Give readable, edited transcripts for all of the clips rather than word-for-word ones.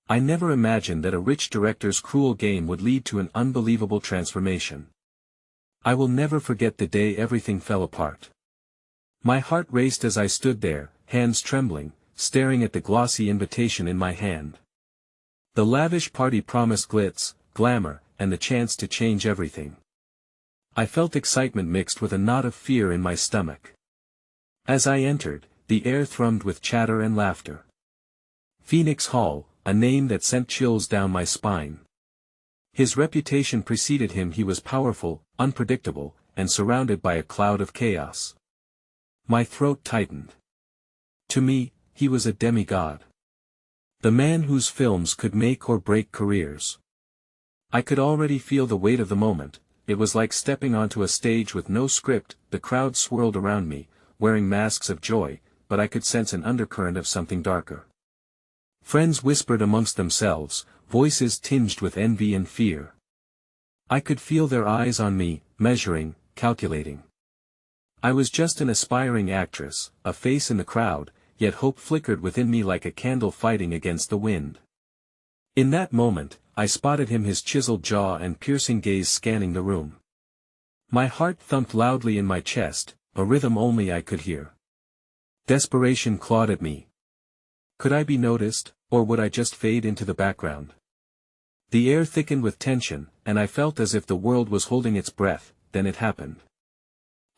I never imagined that a rich director's cruel game would lead to an unbelievable transformation. I will never forget the day everything fell apart. My heart raced as I stood there, hands trembling, staring at the glossy invitation in my hand. The lavish party promised glitz, glamour, and the chance to change everything. I felt excitement mixed with a knot of fear in my stomach. As I entered, the air thrummed with chatter and laughter. Phoenix Hall, a name that sent chills down my spine. His reputation preceded him. He was powerful, unpredictable, and surrounded by a cloud of chaos. My throat tightened. To me, he was a demigod. The man whose films could make or break careers. I could already feel the weight of the moment. It was like stepping onto a stage with no script. The crowd swirled around me, wearing masks of joy, but I could sense an undercurrent of something darker. Friends whispered amongst themselves, voices tinged with envy and fear. I could feel their eyes on me, measuring, calculating. I was just an aspiring actress, a face in the crowd, yet hope flickered within me like a candle fighting against the wind. In that moment, I spotted him, his chiseled jaw and piercing gaze scanning the room. My heart thumped loudly in my chest, a rhythm only I could hear. Desperation clawed at me. Could I be noticed, or would I just fade into the background? The air thickened with tension, and I felt as if the world was holding its breath. Then it happened.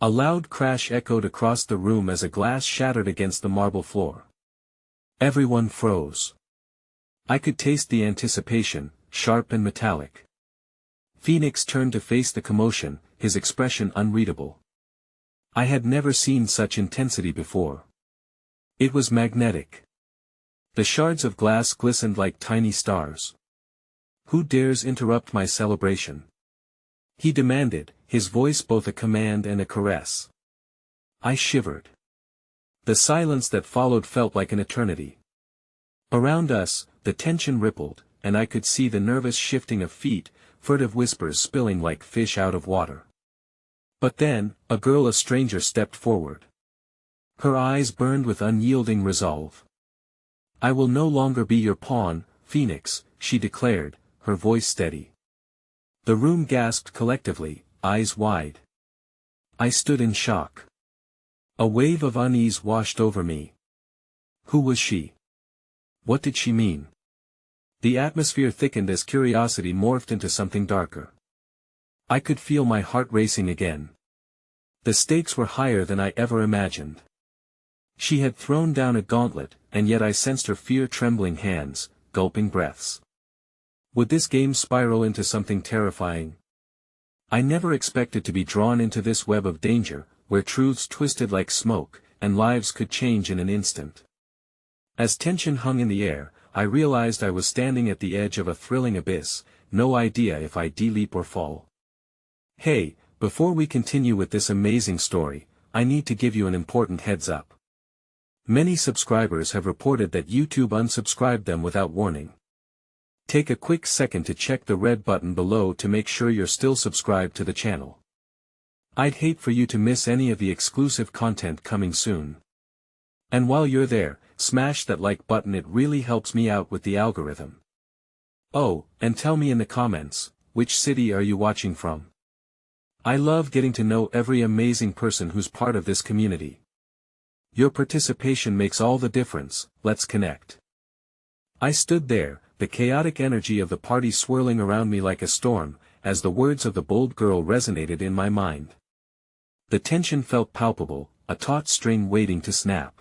A loud crash echoed across the room as a glass shattered against the marble floor. Everyone froze. I could taste the anticipation, sharp and metallic. Phoenix turned to face the commotion, his expression unreadable. I had never seen such intensity before. It was magnetic. The shards of glass glistened like tiny stars. Who dares interrupt my celebration? He demanded, his voice both a command and a caress. I shivered. The silence that followed felt like an eternity. Around us, the tension rippled, and I could see the nervous shifting of feet, furtive whispers spilling like fish out of water. But then, a girl, a stranger, stepped forward. Her eyes burned with unyielding resolve. I will no longer be your pawn, Phoenix, she declared, her voice steady. The room gasped collectively, eyes wide. I stood in shock. A wave of unease washed over me. Who was she? What did she mean? The atmosphere thickened as curiosity morphed into something darker. I could feel my heart racing again. The stakes were higher than I ever imagined. She had thrown down a gauntlet, and yet I sensed her fear-trembling hands, gulping breaths. Would this game spiral into something terrifying? I never expected to be drawn into this web of danger, where truths twisted like smoke, and lives could change in an instant. As tension hung in the air, I realized I was standing at the edge of a thrilling abyss, no idea if I'd leap or fall. Hey, before we continue with this amazing story, I need to give you an important heads up. Many subscribers have reported that YouTube unsubscribed them without warning. Take a quick second to check the red button below to make sure you're still subscribed to the channel. I'd hate for you to miss any of the exclusive content coming soon. And while you're there, smash that like button, it really helps me out with the algorithm. Oh, and tell me in the comments, which city are you watching from? I love getting to know every amazing person who's part of this community. Your participation makes all the difference. Let's connect. I stood there, the chaotic energy of the party swirling around me like a storm, as the words of the bold girl resonated in my mind. The tension felt palpable, a taut string waiting to snap.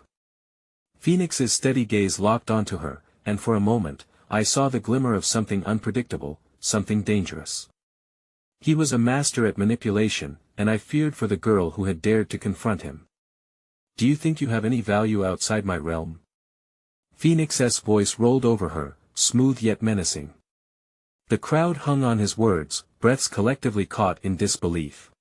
Phoenix's steady gaze locked onto her, and for a moment, I saw the glimmer of something unpredictable, something dangerous. He was a master at manipulation, and I feared for the girl who had dared to confront him. Do you think you have any value outside my realm? Phoenix's voice rolled over her, smooth yet menacing. The crowd hung on his words, breaths collectively caught in disbelief.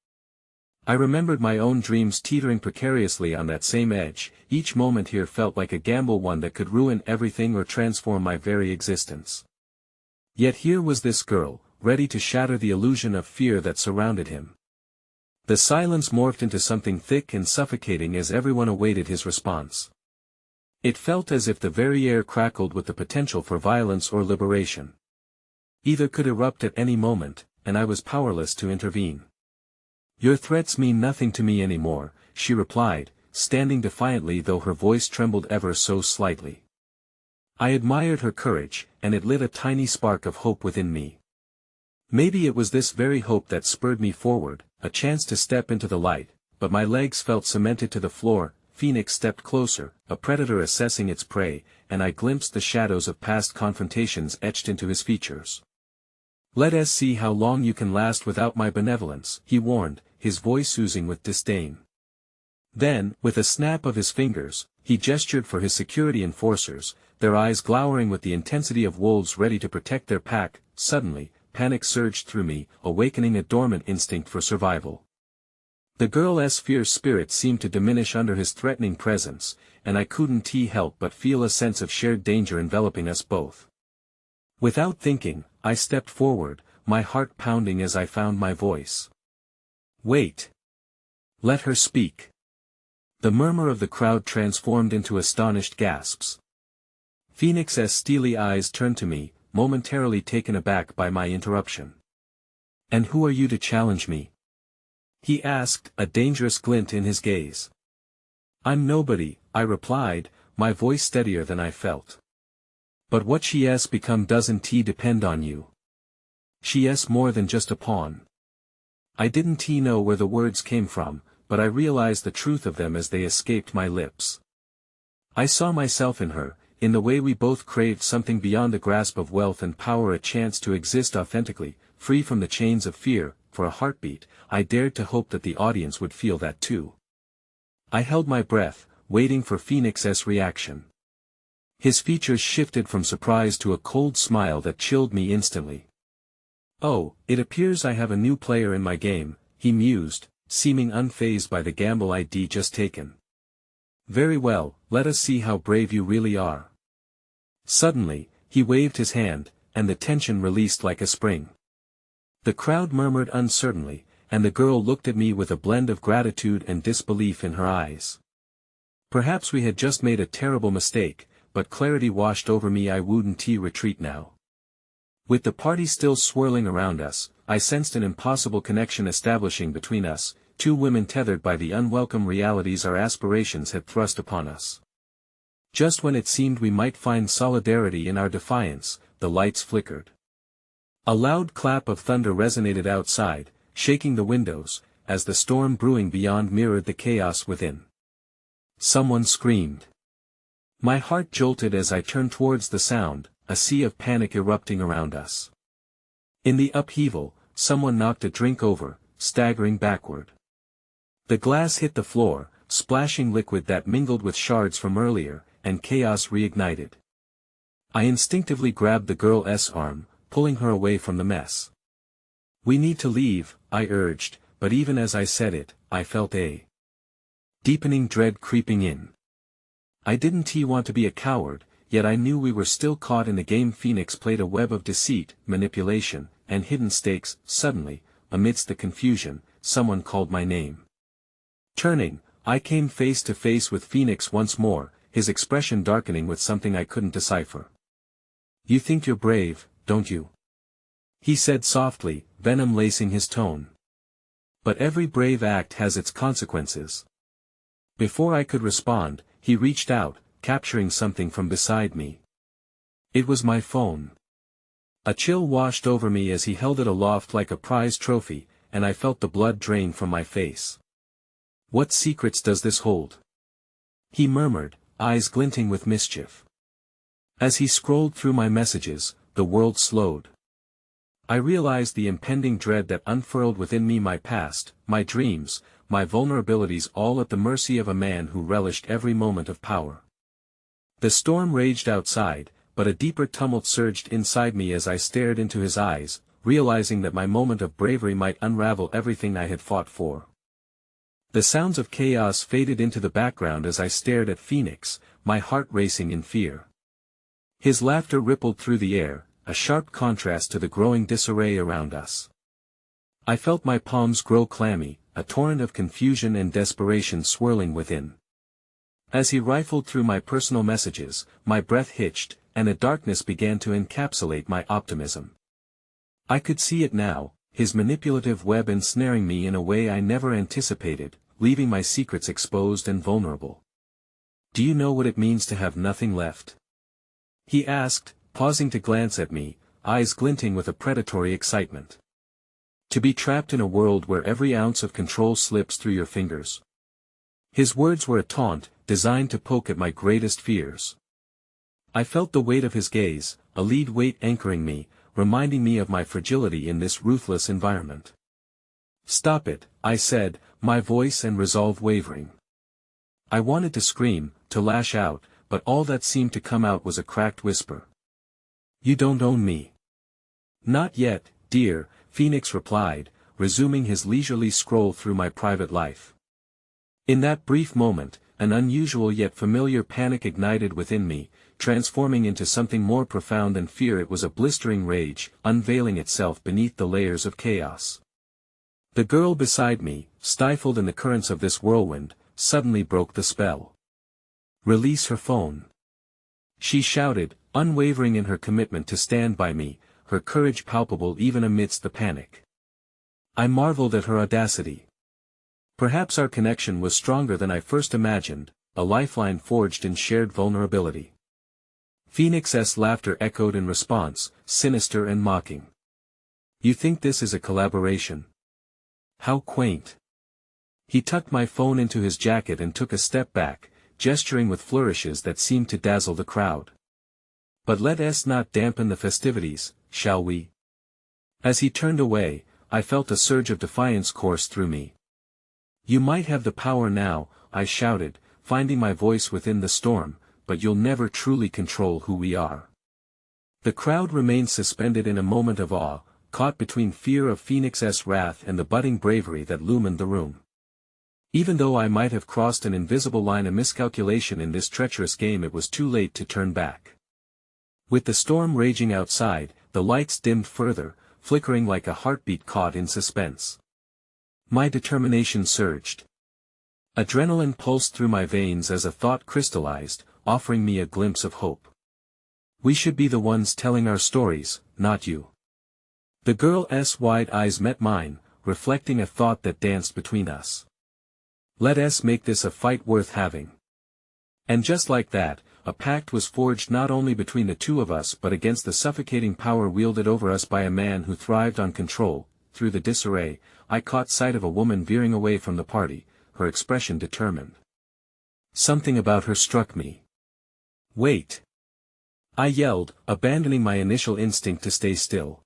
I remembered my own dreams teetering precariously on that same edge. Each moment here felt like a gamble, one that could ruin everything or transform my very existence. Yet here was this girl, ready to shatter the illusion of fear that surrounded him. The silence morphed into something thick and suffocating as everyone awaited his response. It felt as if the very air crackled with the potential for violence or liberation. Either could erupt at any moment, and I was powerless to intervene. "Your threats mean nothing to me anymore," she replied, standing defiantly though her voice trembled ever so slightly. I admired her courage, and it lit a tiny spark of hope within me. Maybe it was this very hope that spurred me forward, a chance to step into the light, but my legs felt cemented to the floor. Phoenix stepped closer, a predator assessing its prey, and I glimpsed the shadows of past confrontations etched into his features. "Let us see how long you can last without my benevolence," he warned, his voice oozing with disdain. Then, with a snap of his fingers, he gestured for his security enforcers, their eyes glowering with the intensity of wolves ready to protect their pack. Suddenly, panic surged through me, awakening a dormant instinct for survival. The girl's fierce spirit seemed to diminish under his threatening presence, and I couldn't help but feel a sense of shared danger enveloping us both. Without thinking, I stepped forward, my heart pounding as I found my voice. "Wait. Let her speak." The murmur of the crowd transformed into astonished gasps. Phoenix's steely eyes turned to me, momentarily taken aback by my interruption. "And who are you to challenge me?" he asked, a dangerous glint in his gaze. "I'm nobody," I replied, my voice steadier than I felt. "But what she's become doesn't depend on you. She's more than just a pawn." I didn't know where the words came from, but I realized the truth of them as they escaped my lips. I saw myself in her, in the way we both craved something beyond the grasp of wealth and power, a chance to exist authentically, free from the chains of fear. For a heartbeat, I dared to hope that the audience would feel that too. I held my breath, waiting for Phoenix's reaction. His features shifted from surprise to a cold smile that chilled me instantly. "Oh, it appears I have a new player in my game," he mused, seeming unfazed by the gamble I'd just taken. "Very well, let us see how brave you really are." Suddenly, he waved his hand, and the tension released like a spring. The crowd murmured uncertainly, and the girl looked at me with a blend of gratitude and disbelief in her eyes. Perhaps we had just made a terrible mistake, but clarity washed over me. I wouldn't retreat now. With the party still swirling around us, I sensed an impossible connection establishing between us, two women tethered by the unwelcome realities our aspirations had thrust upon us. Just when it seemed we might find solidarity in our defiance, the lights flickered. A loud clap of thunder resonated outside, shaking the windows, as the storm brewing beyond mirrored the chaos within. Someone screamed. My heart jolted as I turned towards the sound, a sea of panic erupting around us. In the upheaval, someone knocked a drink over, staggering backward. The glass hit the floor, splashing liquid that mingled with shards from earlier, and chaos reignited. I instinctively grabbed the girl's arm, pulling her away from the mess. "We need to leave," I urged, but even as I said it, I felt a deepening dread creeping in. I didn't want to be a coward, yet I knew we were still caught in a game. Phoenix played a web of deceit, manipulation, and hidden stakes. Suddenly, amidst the confusion, someone called my name. Turning, I came face to face with Phoenix once more, his expression darkening with something I couldn't decipher. "You think you're brave, don't you?" he said softly, venom lacing his tone. "But every brave act has its consequences." Before I could respond, he reached out, capturing something from beside me. It was my phone. A chill washed over me as he held it aloft like a prize trophy, and I felt the blood drain from my face. "What secrets does this hold?" he murmured, eyes glinting with mischief. As he scrolled through my messages, the world slowed. I realized the impending dread that unfurled within me, my past, my dreams, my vulnerabilities, all at the mercy of a man who relished every moment of power. The storm raged outside, but a deeper tumult surged inside me as I stared into his eyes, realizing that my moment of bravery might unravel everything I had fought for. The sounds of chaos faded into the background as I stared at Phoenix, my heart racing in fear. His laughter rippled through the air, a sharp contrast to the growing disarray around us. I felt my palms grow clammy, a torrent of confusion and desperation swirling within. As he rifled through my personal messages, my breath hitched, and the darkness began to encapsulate my optimism. I could see it now, his manipulative web ensnaring me in a way I never anticipated, leaving my secrets exposed and vulnerable. "Do you know what it means to have nothing left?" he asked, pausing to glance at me, eyes glinting with a predatory excitement. "To be trapped in a world where every ounce of control slips through your fingers." His words were a taunt, designed to poke at my greatest fears. I felt the weight of his gaze, a lead weight anchoring me, reminding me of my fragility in this ruthless environment. "Stop it," I said, my voice and resolve wavering. I wanted to scream, to lash out, but all that seemed to come out was a cracked whisper. "You don't own me." "Not yet, dear," Phoenix replied, resuming his leisurely scroll through my private life. In that brief moment, an unusual yet familiar panic ignited within me, transforming into something more profound than fear. It was a blistering rage, unveiling itself beneath the layers of chaos. The girl beside me, stifled in the currents of this whirlwind, suddenly broke the spell. "Release her phone," she shouted, unwavering in her commitment to stand by me, her courage palpable even amidst the panic. I marveled at her audacity. Perhaps our connection was stronger than I first imagined, a lifeline forged in shared vulnerability. Phoenix's laughter echoed in response, sinister and mocking. "You think this is a collaboration? How quaint." He tucked my phone into his jacket and took a step back, gesturing with flourishes that seemed to dazzle the crowd. "But let us not dampen the festivities, shall we?" As he turned away, I felt a surge of defiance course through me. "You might have the power now," I shouted, finding my voice within the storm, "but you'll never truly control who we are." The crowd remained suspended in a moment of awe, caught between fear of Phoenix's wrath and the budding bravery that illumined the room. Even though I might have crossed an invisible line, a miscalculation in this treacherous game, it was too late to turn back. With the storm raging outside, the lights dimmed further, flickering like a heartbeat caught in suspense. My determination surged. Adrenaline pulsed through my veins as a thought crystallized, offering me a glimpse of hope. "We should be the ones telling our stories, not you." The girl's wide eyes met mine, reflecting a thought that danced between us. "Let us make this a fight worth having." And just like that, a pact was forged not only between the two of us but against the suffocating power wielded over us by a man who thrived on control. Through the disarray, I caught sight of a woman veering away from the party, her expression determined. Something about her struck me. "Wait!" I yelled, abandoning my initial instinct to stay still.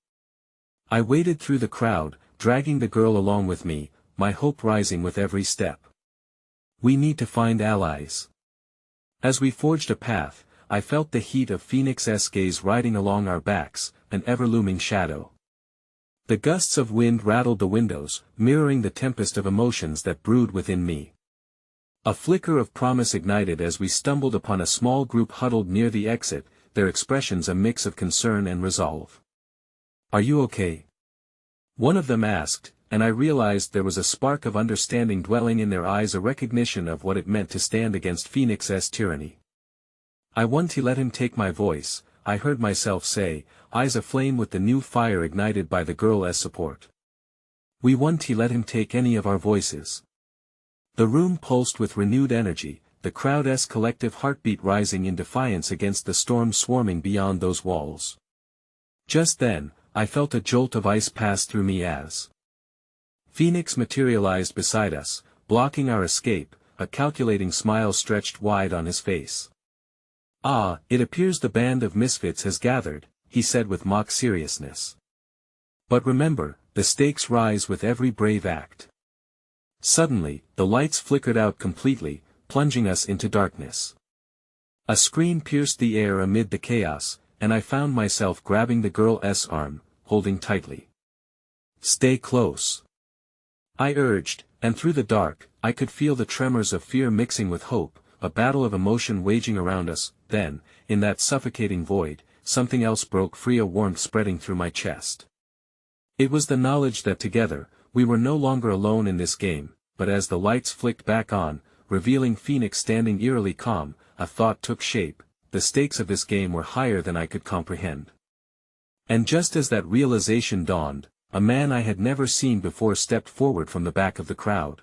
I waded through the crowd, dragging the girl along with me, my hope rising with every step. "We need to find allies." As we forged a path, I felt the heat of Phoenix's gaze riding along our backs, an ever-looming shadow. The gusts of wind rattled the windows, mirroring the tempest of emotions that brewed within me. A flicker of promise ignited as we stumbled upon a small group huddled near the exit, their expressions a mix of concern and resolve. "Are you okay?" one of them asked, and I realized there was a spark of understanding dwelling in their eyes, a recognition of what it meant to stand against Phoenix's tyranny. "I want to let him take my voice," I heard myself say, eyes aflame with the new fire ignited by the girl's support. "We want to let him take any of our voices." The room pulsed with renewed energy, the crowd's collective heartbeat rising in defiance against the storm swarming beyond those walls. Just then, I felt a jolt of ice pass through me as Phoenix materialized beside us, blocking our escape, a calculating smile stretched wide on his face. "Ah, it appears the band of misfits has gathered," he said with mock seriousness. "But remember, the stakes rise with every brave act." Suddenly, the lights flickered out completely, plunging us into darkness. A scream pierced the air amid the chaos, and I found myself grabbing the girl's arm, holding tightly. "Stay close," I urged, and through the dark, I could feel the tremors of fear mixing with hope, a battle of emotion waging around us. Then, in that suffocating void, something else broke free, a warmth spreading through my chest. It was the knowledge that together, we were no longer alone in this game, but as the lights flicked back on, revealing Phoenix standing eerily calm, a thought took shape: the stakes of this game were higher than I could comprehend. And just as that realization dawned, a man I had never seen before stepped forward from the back of the crowd.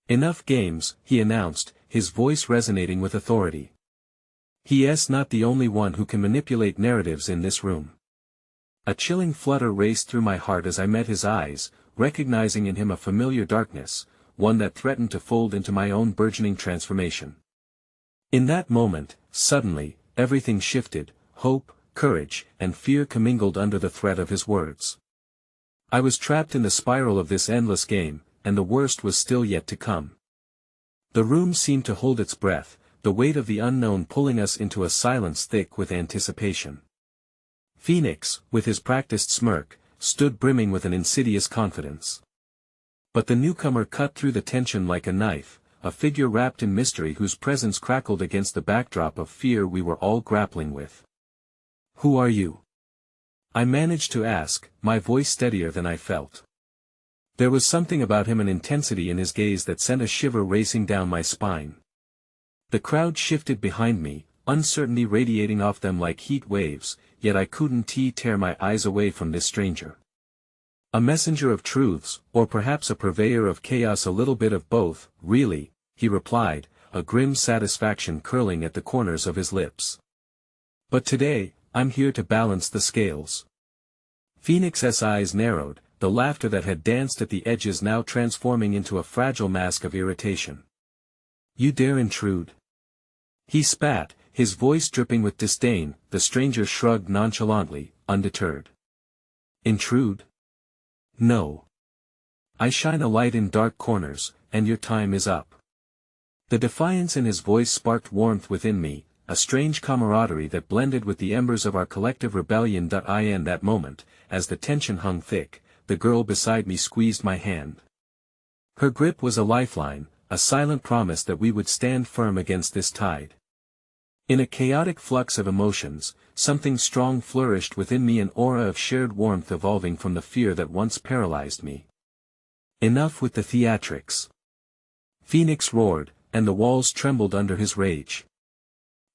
"Enough games," he announced, his voice resonating with authority. "He is not the only one who can manipulate narratives in this room." A chilling flutter raced through my heart as I met his eyes, recognizing in him a familiar darkness, one that threatened to fold into my own burgeoning transformation. In that moment, suddenly, everything shifted: hope, courage, and fear commingled under the threat of his words. I was trapped in the spiral of this endless game, and the worst was still yet to come. The room seemed to hold its breath, the weight of the unknown pulling us into a silence thick with anticipation. Phoenix, with his practiced smirk, stood brimming with an insidious confidence. But the newcomer cut through the tension like a knife, a figure wrapped in mystery whose presence crackled against the backdrop of fear we were all grappling with. "Who are you?" I managed to ask, my voice steadier than I felt. There was something about him, an intensity in his gaze that sent a shiver racing down my spine. The crowd shifted behind me, uncertainty radiating off them like heat waves, yet I couldn't tear my eyes away from this stranger. "A messenger of truths, or perhaps a purveyor of chaos, a little bit of both, really," he replied, a grim satisfaction curling at the corners of his lips. "But today, I'm here to balance the scales." Phoenix's eyes narrowed, the laughter that had danced at the edges now transforming into a fragile mask of irritation. "You dare intrude?" He spat, his voice dripping with disdain. The stranger shrugged nonchalantly, undeterred. "Intrude? No. I shine a light in dark corners, and your time is up." The defiance in his voice sparked warmth within me, a strange camaraderie that blended with the embers of our collective rebellion. In that moment, as the tension hung thick, the girl beside me squeezed my hand. Her grip was a lifeline, a silent promise that we would stand firm against this tide. In a chaotic flux of emotions, something strong flourished within me, an aura of shared warmth evolving from the fear that once paralyzed me. "Enough with the theatrics!" Phoenix roared, and the walls trembled under his rage.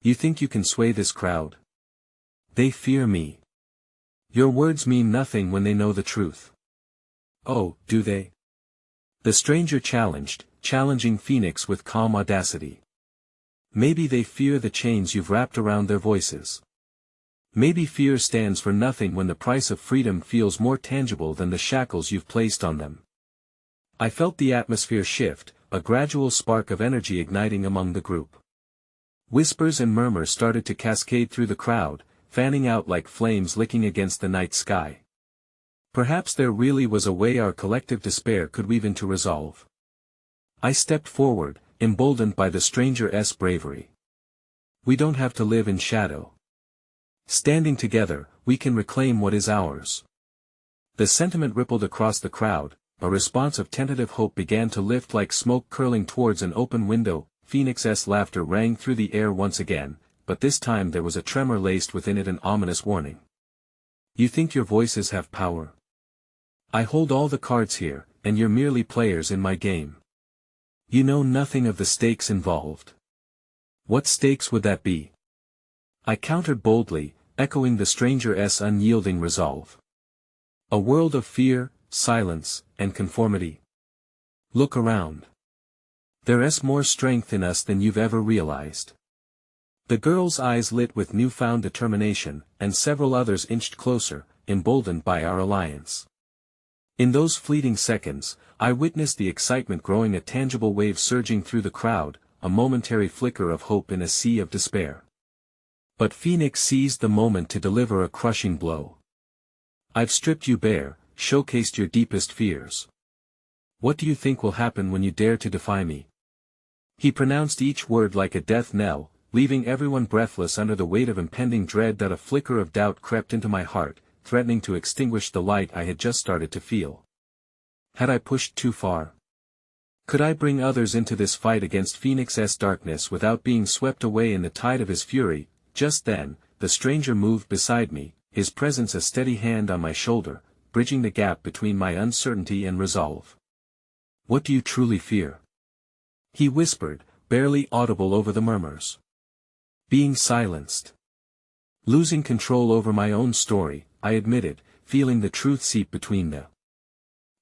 "You think you can sway this crowd? They fear me. Your words mean nothing when they know the truth." "Oh, do they?" The stranger challenging Phoenix with calm audacity. "Maybe they fear the chains you've wrapped around their voices. Maybe fear stands for nothing when the price of freedom feels more tangible than the shackles you've placed on them." I felt the atmosphere shift, a gradual spark of energy igniting among the group. Whispers and murmurs started to cascade through the crowd, fanning out like flames licking against the night sky. Perhaps there really was a way our collective despair could weave into resolve. I stepped forward, emboldened by the stranger's bravery. "We don't have to live in shadow. Standing together, we can reclaim what is ours." The sentiment rippled across the crowd, a response of tentative hope began to lift like smoke curling towards an open window. Phoenix's laughter rang through the air once again, but this time there was a tremor laced within it, an ominous warning. "You think your voices have power? I hold all the cards here, and you're merely players in my game. You know nothing of the stakes involved." "What stakes would that be?" I countered boldly, echoing the stranger's unyielding resolve. "A world of fear, silence, and conformity. Look around. There's more strength in us than you've ever realized." The girl's eyes lit with newfound determination, and several others inched closer, emboldened by our alliance. In those fleeting seconds, I witnessed the excitement growing, a tangible wave surging through the crowd, a momentary flicker of hope in a sea of despair. But Phoenix seized the moment to deliver a crushing blow. "I've stripped you bare, showcased your deepest fears. What do you think will happen when you dare to defy me?" He pronounced each word like a death knell, leaving everyone breathless under the weight of impending dread. That a flicker of doubt crept into my heart, threatening to extinguish the light I had just started to feel. Had I pushed too far? Could I bring others into this fight against Phoenix's darkness without being swept away in the tide of his fury? Just then, the stranger moved beside me, his presence a steady hand on my shoulder, bridging the gap between my uncertainty and resolve. "What do you truly fear?" he whispered, barely audible over the murmurs. Being silenced. Losing control over my own story, I admitted, feeling the truth seep between the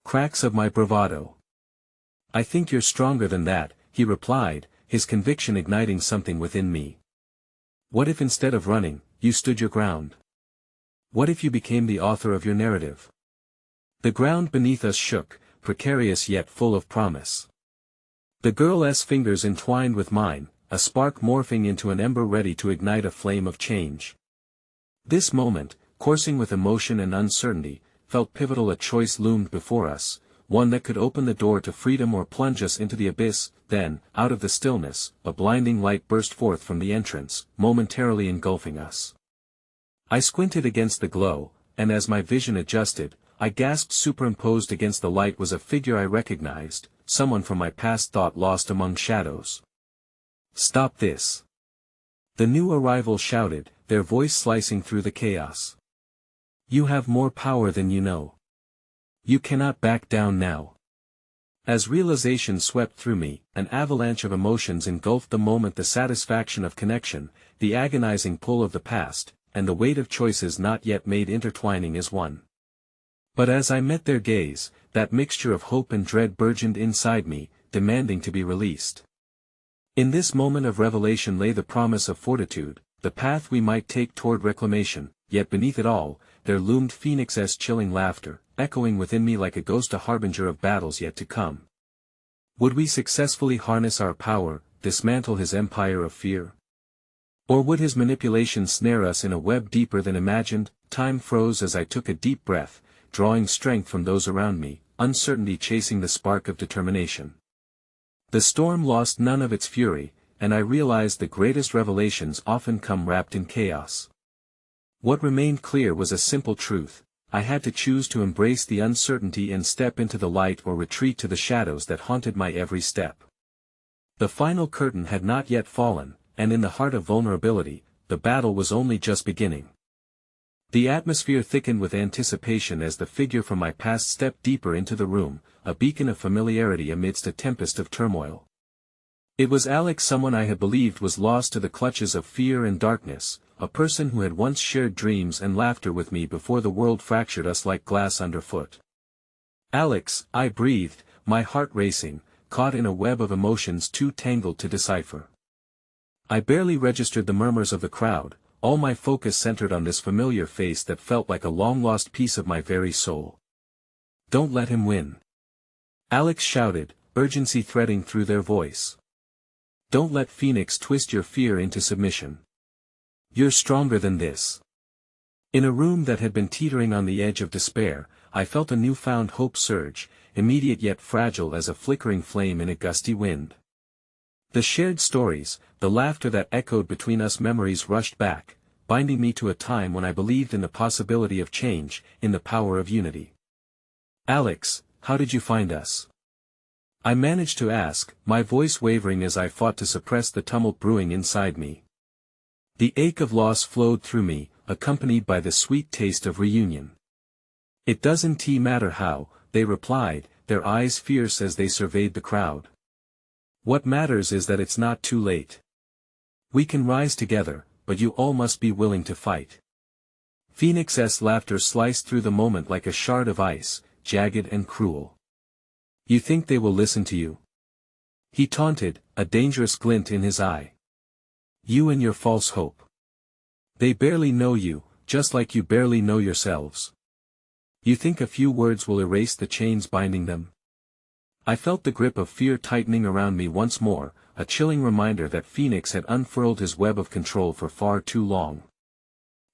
cracks of my bravado. I think you're stronger than that, he replied, his conviction igniting something within me. What if instead of running, you stood your ground? What if you became the author of your narrative? The ground beneath us shook, precarious yet full of promise. The girl's fingers entwined with mine, a spark morphing into an ember ready to ignite a flame of change. This moment, coursing with emotion and uncertainty, felt pivotal. A choice loomed before us, one that could open the door to freedom or plunge us into the abyss. Then, out of the stillness, a blinding light burst forth from the entrance, momentarily engulfing us. I squinted against the glow, and as my vision adjusted, I gasped. Superimposed against the light was a figure I recognized, someone from my past, thought lost among shadows. Stop this! The new arrival shouted, their voice slicing through the chaos. You have more power than you know. You cannot back down now. As realization swept through me, an avalanche of emotions engulfed the moment: the satisfaction of connection, the agonizing pull of the past, and the weight of choices not yet made intertwining as one. But as I met their gaze, that mixture of hope and dread burgeoned inside me, demanding to be released. In this moment of revelation lay the promise of fortitude, the path we might take toward reclamation, yet beneath it all, there loomed Phoenix's chilling laughter, echoing within me like a ghost, a harbinger of battles yet to come. Would we successfully harness our power, dismantle his empire of fear? Or would his manipulation snare us in a web deeper than imagined? Time froze as I took a deep breath, drawing strength from those around me, uncertainty chasing the spark of determination. The storm lost none of its fury, and I realized the greatest revelations often come wrapped in chaos. What remained clear was a simple truth: I had to choose to embrace the uncertainty and step into the light, or retreat to the shadows that haunted my every step. The final curtain had not yet fallen, and in the heart of vulnerability, the battle was only just beginning. The atmosphere thickened with anticipation as the figure from my past stepped deeper into the room, a beacon of familiarity amidst a tempest of turmoil. It was Alex, someone I had believed was lost to the clutches of fear and darkness, a person who had once shared dreams and laughter with me before the world fractured us like glass underfoot. Alex, I breathed, my heart racing, caught in a web of emotions too tangled to decipher. I barely registered the murmurs of the crowd, all my focus centered on this familiar face that felt like a long-lost piece of my very soul. Don't let him win. Alex shouted, urgency threading through their voice. Don't let Phoenix twist your fear into submission. You're stronger than this. In a room that had been teetering on the edge of despair, I felt a newfound hope surge, immediate yet fragile as a flickering flame in a gusty wind. The shared stories, the laughter that echoed between us, memories rushed back, binding me to a time when I believed in the possibility of change, in the power of unity. Alex, how did you find us? I managed to ask, my voice wavering as I fought to suppress the tumult brewing inside me. The ache of loss flowed through me, accompanied by the sweet taste of reunion. It doesn't matter how, they replied, their eyes fierce as they surveyed the crowd. What matters is that it's not too late. We can rise together, but you all must be willing to fight. Phoenix's laughter sliced through the moment like a shard of ice, jagged and cruel. You think they will listen to you? He taunted, a dangerous glint in his eye. You and your false hope. They barely know you, just like you barely know yourselves. You think a few words will erase the chains binding them? I felt the grip of fear tightening around me once more, a chilling reminder that Phoenix had unfurled his web of control for far too long.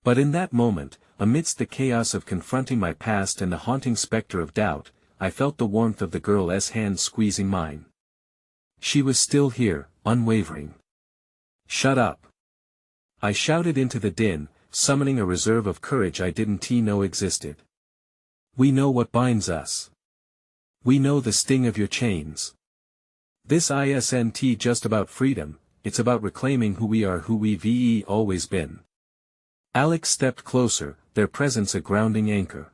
But in that moment, amidst the chaos of confronting my past and the haunting specter of doubt, I felt the warmth of the girl's hand squeezing mine. She was still here, unwavering. Shut up! I shouted into the din, summoning a reserve of courage I didn't know existed. We know what binds us. We know the sting of your chains. This isn't just about freedom, it's about reclaiming who we are, who we've always been. Alex stepped closer, their presence a grounding anchor.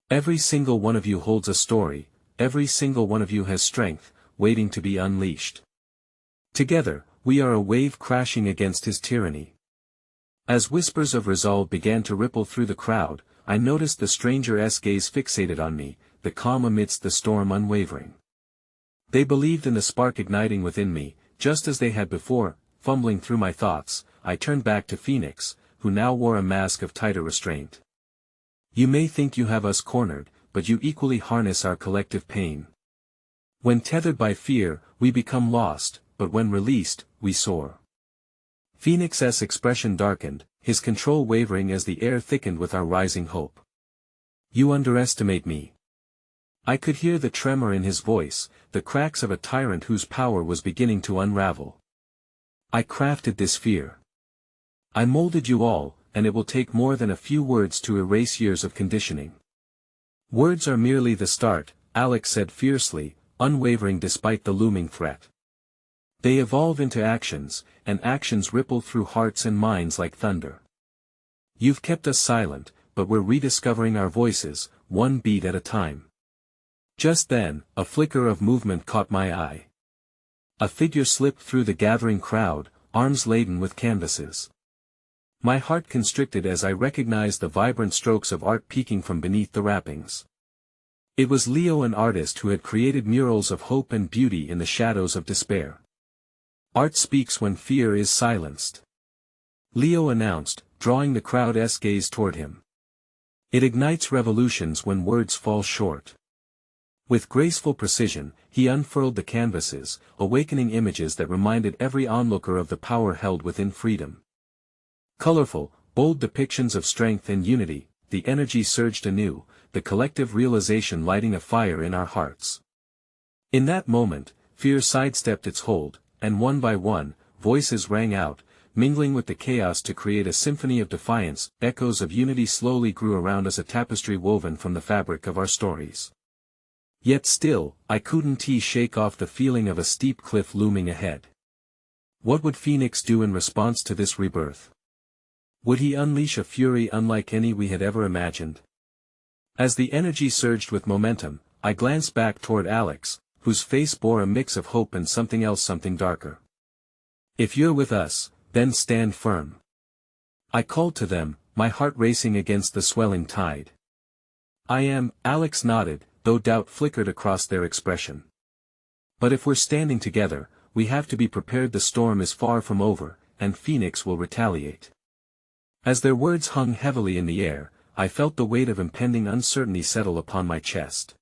Every single one of you holds a story, every single one of you has strength, waiting to be unleashed. Together, we are a wave crashing against his tyranny. As whispers of resolve began to ripple through the crowd, I noticed the stranger's gaze fixated on me, the calm amidst the storm unwavering. They believed in the spark igniting within me, just as they had before. Fumbling through my thoughts, I turned back to Phoenix, who now wore a mask of tighter restraint. You may think you have us cornered, but you equally harness our collective pain. When tethered by fear, we become lost, but when released, we soar. Phoenix's expression darkened, his control wavering as the air thickened with our rising hope. You underestimate me. I could hear the tremor in his voice, the cracks of a tyrant whose power was beginning to unravel. I crafted this fear. I molded you all, and it will take more than a few words to erase years of conditioning. Words are merely the start, Alex said fiercely, unwavering despite the looming threat. They evolve into actions, and actions ripple through hearts and minds like thunder. You've kept us silent, but we're rediscovering our voices, one beat at a time. Just then, a flicker of movement caught my eye. A figure slipped through the gathering crowd, arms laden with canvases. My heart constricted as I recognized the vibrant strokes of art peeking from beneath the wrappings. It was Leo, an artist who had created murals of hope and beauty in the shadows of despair. Art speaks when fear is silenced, Leo announced, drawing the crowd's gaze toward him. It ignites revolutions when words fall short. With graceful precision, he unfurled the canvases, awakening images that reminded every onlooker of the power held within freedom. Colorful, bold depictions of strength and unity, the energy surged anew, the collective realization lighting a fire in our hearts. In that moment, fear sidestepped its hold, and one by one, voices rang out, mingling with the chaos to create a symphony of defiance. Echoes of unity slowly grew around us, a tapestry woven from the fabric of our stories. Yet still, I couldn't shake off the feeling of a steep cliff looming ahead. What would Phoenix do in response to this rebirth? Would he unleash a fury unlike any we had ever imagined? As the energy surged with momentum, I glanced back toward Alex, whose face bore a mix of hope and something else, something darker. If you're with us, then stand firm. I called to them, my heart racing against the swelling tide. I am, Alex nodded, though doubt flickered across their expression. But if we're standing together, we have to be prepared. The storm is far from over, and Phoenix will retaliate. As their words hung heavily in the air, I felt the weight of impending uncertainty settle upon my chest.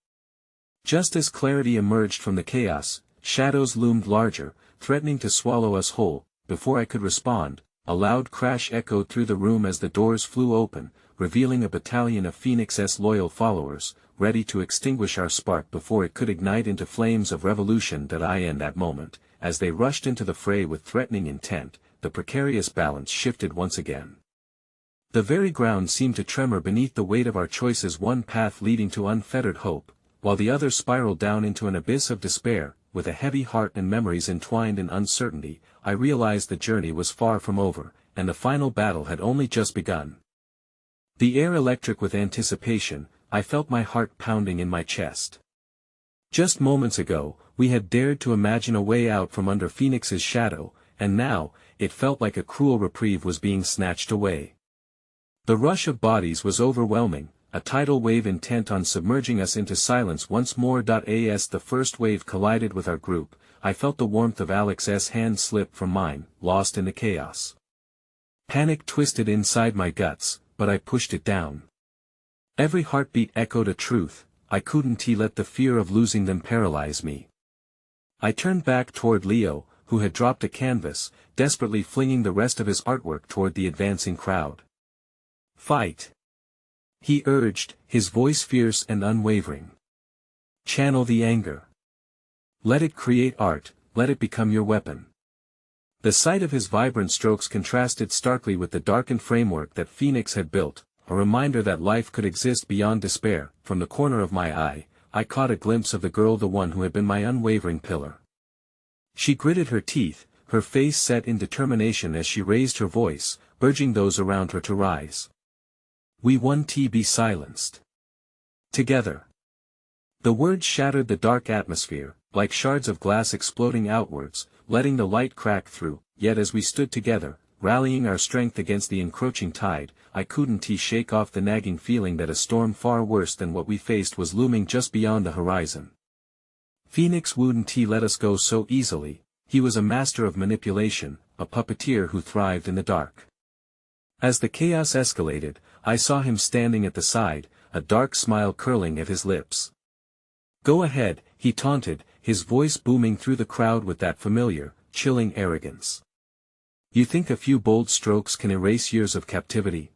Just as clarity emerged from the chaos, shadows loomed larger, threatening to swallow us whole. Before I could respond, a loud crash echoed through the room as the doors flew open, revealing a battalion of Phoenix's loyal followers, ready to extinguish our spark before it could ignite into flames of revolution. In that moment, as they rushed into the fray with threatening intent, the precarious balance shifted once again. The very ground seemed to tremor beneath the weight of our choices, one path leading to unfettered hope, while the other spiraled down into an abyss of despair. With a heavy heart and memories entwined in uncertainty, I realized the journey was far from over, and the final battle had only just begun. The air electric with anticipation, I felt my heart pounding in my chest. Just moments ago, we had dared to imagine a way out from under Phoenix's shadow, and now, it felt like a cruel reprieve was being snatched away. The rush of bodies was overwhelming, a tidal wave intent on submerging us into silence once more. As the first wave collided with our group, I felt the warmth of Alex's hand slip from mine, lost in the chaos. Panic twisted inside my guts, but I pushed it down. Every heartbeat echoed a truth: I couldn't let the fear of losing them paralyze me. I turned back toward Leo, who had dropped a canvas, desperately flinging the rest of his artwork toward the advancing crowd. Fight! He urged, his voice fierce and unwavering. Channel the anger. Let it create art, let it become your weapon. The sight of his vibrant strokes contrasted starkly with the darkened framework that Phoenix had built, a reminder that life could exist beyond despair. From the corner of my eye, I caught a glimpse of the girl, the one who had been my unwavering pillar. She gritted her teeth, her face set in determination as she raised her voice, urging those around her to rise. We won't be silenced. Together. The words shattered the dark atmosphere, like shards of glass exploding outwards, letting the light crack through, yet as we stood together, rallying our strength against the encroaching tide, I couldn't shake off the nagging feeling that a storm far worse than what we faced was looming just beyond the horizon. Phoenix wouldn't let us go so easily. He was a master of manipulation, a puppeteer who thrived in the dark. As the chaos escalated, I saw him standing at the side, a dark smile curling at his lips. "Go ahead," he taunted, his voice booming through the crowd with that familiar, chilling arrogance. "You think a few bold strokes can erase years of captivity?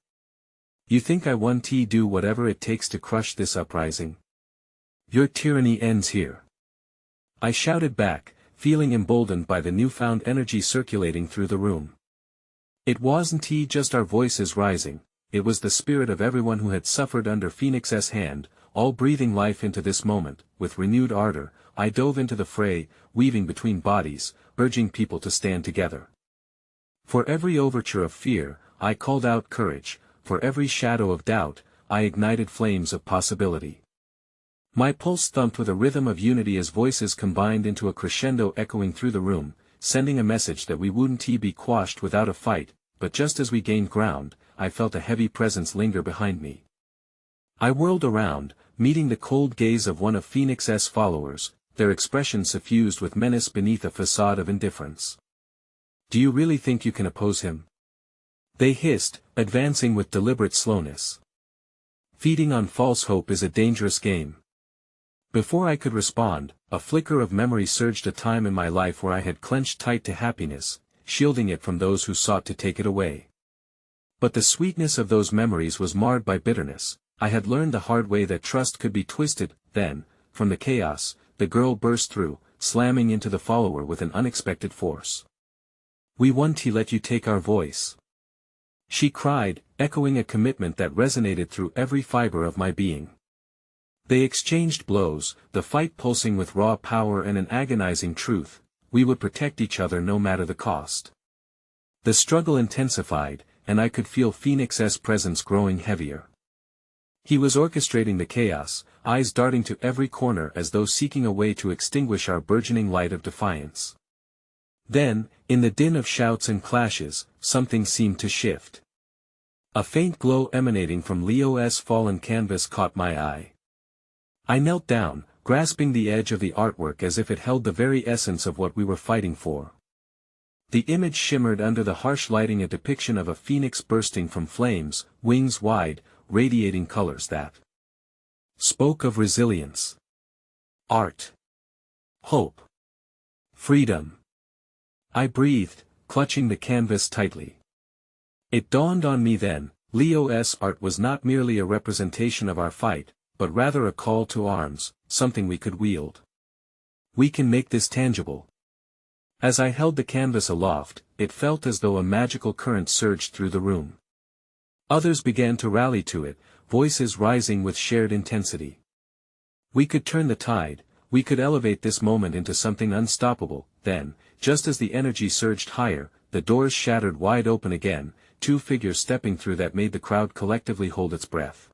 You think I want to do whatever it takes to crush this uprising? Your tyranny ends here." I shouted back, feeling emboldened by the newfound energy circulating through the room. It wasn't just our voices rising, it was the spirit of everyone who had suffered under Phoenix's hand, all breathing life into this moment. With renewed ardor, I dove into the fray, weaving between bodies, urging people to stand together. For every overture of fear, I called out courage, for every shadow of doubt, I ignited flames of possibility. My pulse thumped with a rhythm of unity as voices combined into a crescendo echoing through the room, sending a message that we wouldn't be quashed without a fight. But just as we gained ground, I felt a heavy presence linger behind me. I whirled around, meeting the cold gaze of one of Phoenix's followers, their expression suffused with menace beneath a facade of indifference. "Do you really think you can oppose him?" they hissed, advancing with deliberate slowness. "Feeding on false hope is a dangerous game." Before I could respond, a flicker of memory surged, a time in my life where I had clenched tight to happiness, shielding it from those who sought to take it away. But the sweetness of those memories was marred by bitterness. I had learned the hard way that trust could be twisted. Then, from the chaos, the girl burst through, slamming into the follower with an unexpected force. "We want to let you take our voice," she cried, echoing a commitment that resonated through every fiber of my being. They exchanged blows, the fight pulsing with raw power and an agonizing truth: we would protect each other no matter the cost. The struggle intensified, and I could feel Phoenix's presence growing heavier. He was orchestrating the chaos, eyes darting to every corner as though seeking a way to extinguish our burgeoning light of defiance. Then, in the din of shouts and clashes, something seemed to shift. A faint glow emanating from Leo's fallen canvas caught my eye. I knelt down, grasping the edge of the artwork as if it held the very essence of what we were fighting for. The image shimmered under the harsh lighting, a depiction of a phoenix bursting from flames, wings wide, radiating colors that spoke of resilience, art, hope, freedom. I breathed, clutching the canvas tightly. It dawned on me then, Leo's art was not merely a representation of our fight, but rather a call to arms, something we could wield. "We can make this tangible." As I held the canvas aloft, it felt as though a magical current surged through the room. Others began to rally to it, voices rising with shared intensity. We could turn the tide, we could elevate this moment into something unstoppable. Then, just as the energy surged higher, the doors shattered wide open again, two figures stepping through that made the crowd collectively hold its breath.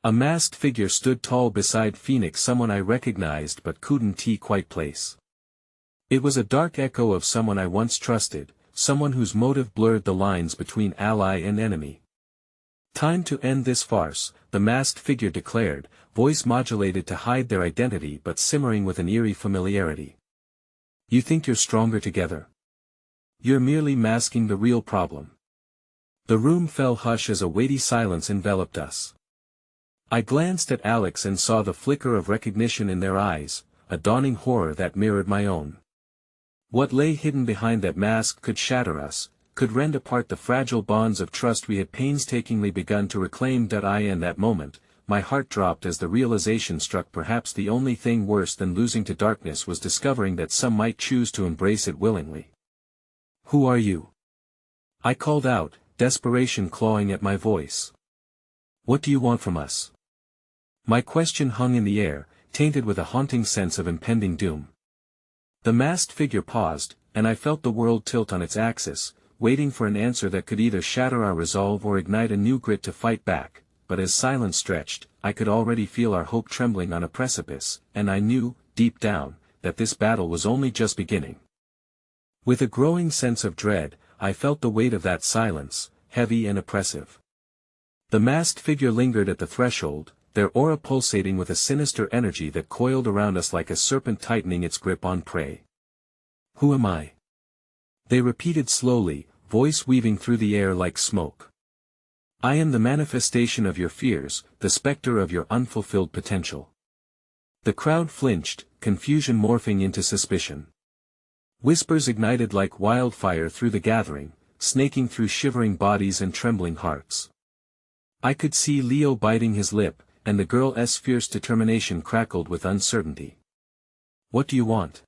A masked figure stood tall beside Phoenix, someone I recognized but couldn't quite place. It was a dark echo of someone I once trusted, someone whose motive blurred the lines between ally and enemy. "Time to end this farce," the masked figure declared, voice modulated to hide their identity but simmering with an eerie familiarity. "You think you're stronger together? You're merely masking the real problem." The room fell hush as a weighty silence enveloped us. I glanced at Alex and saw the flicker of recognition in their eyes, a dawning horror that mirrored my own. What lay hidden behind that mask could shatter us, could rend apart the fragile bonds of trust we had painstakingly begun to reclaim. In that moment, my heart dropped as the realization struck: perhaps the only thing worse than losing to darkness was discovering that some might choose to embrace it willingly. "Who are you?" I called out, desperation clawing at my voice. "What do you want from us?" My question hung in the air, tainted with a haunting sense of impending doom. The masked figure paused, and I felt the world tilt on its axis, waiting for an answer that could either shatter our resolve or ignite a new grit to fight back. But as silence stretched, I could already feel our hope trembling on a precipice, and I knew, deep down, that this battle was only just beginning. With a growing sense of dread, I felt the weight of that silence, heavy and oppressive. The masked figure lingered at the threshold, their aura pulsating with a sinister energy that coiled around us like a serpent tightening its grip on prey. "Who am I?" they repeated slowly, voice weaving through the air like smoke. "I am the manifestation of your fears, the specter of your unfulfilled potential." The crowd flinched, confusion morphing into suspicion. Whispers ignited like wildfire through the gathering, snaking through shivering bodies and trembling hearts. I could see Leo biting his lip, and the girl's fierce determination crackled with uncertainty. "What do you want?"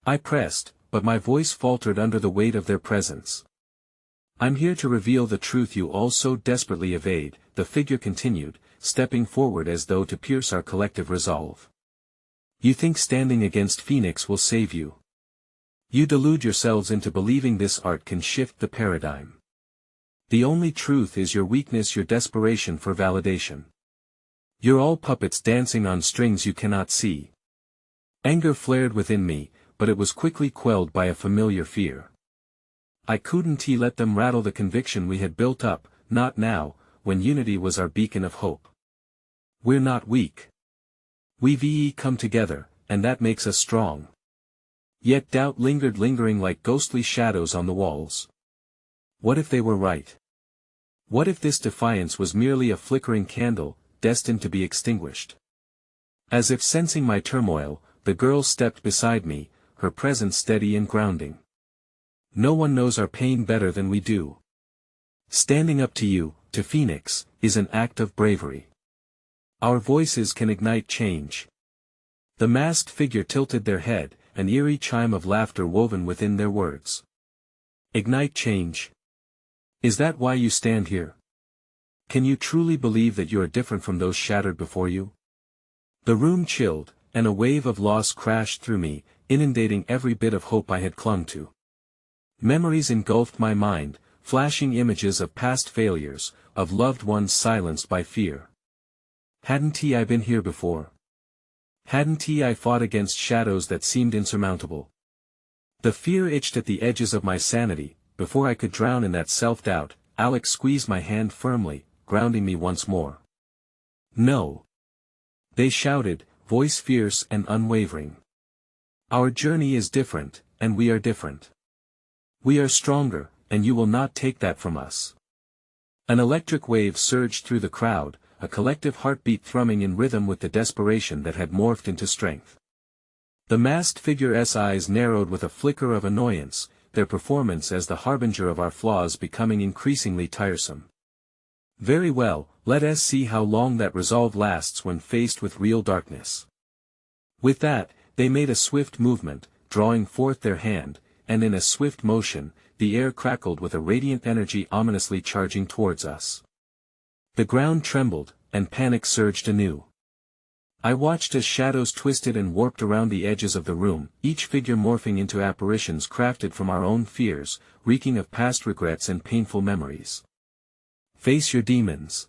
I pressed, but my voice faltered under the weight of their presence. "I'm here to reveal the truth you all so desperately evade," the figure continued, stepping forward as though to pierce our collective resolve. "You think standing against Phoenix will save you. You delude yourselves into believing this art can shift the paradigm. The only truth is your weakness, your desperation for validation. You're all puppets dancing on strings you cannot see." Anger flared within me, but it was quickly quelled by a familiar fear. I couldn't let them rattle the conviction we had built up, not now, when unity was our beacon of hope. We're not weak. We've come together, and that makes us strong. Yet doubt lingered, lingering like ghostly shadows on the walls. What if they were right? What if this defiance was merely a flickering candle, destined to be extinguished? As if sensing my turmoil, the girl stepped beside me, her presence steady and grounding. "No one knows our pain better than we do. Standing up to you, to Phoenix, is an act of bravery. Our voices can ignite change." The masked figure tilted their head, an eerie chime of laughter woven within their words. "Ignite change? Is that why you stand here? Can you truly believe that you are different from those shattered before you?" The room chilled, and a wave of loss crashed through me, inundating every bit of hope I had clung to. Memories engulfed my mind, flashing images of past failures, of loved ones silenced by fear. Hadn't I been here before? Hadn't I fought against shadows that seemed insurmountable? The fear itched at the edges of my sanity. Before I could drown in that self-doubt, Alex squeezed my hand firmly, grounding me once more. "No!" they shouted, voice fierce and unwavering. "Our journey is different, and we are different. We are stronger, and you will not take that from us." An electric wave surged through the crowd, a collective heartbeat thrumming in rhythm with the desperation that had morphed into strength. The masked figure's eyes narrowed with a flicker of annoyance, their performance as the harbinger of our flaws becoming increasingly tiresome. "Very well, let us see how long that resolve lasts when faced with real darkness." With that, they made a swift movement, drawing forth their hand, and in a swift motion, the air crackled with a radiant energy ominously charging towards us. The ground trembled, and panic surged anew. I watched as shadows twisted and warped around the edges of the room, each figure morphing into apparitions crafted from our own fears, reeking of past regrets and painful memories. "Face your demons!"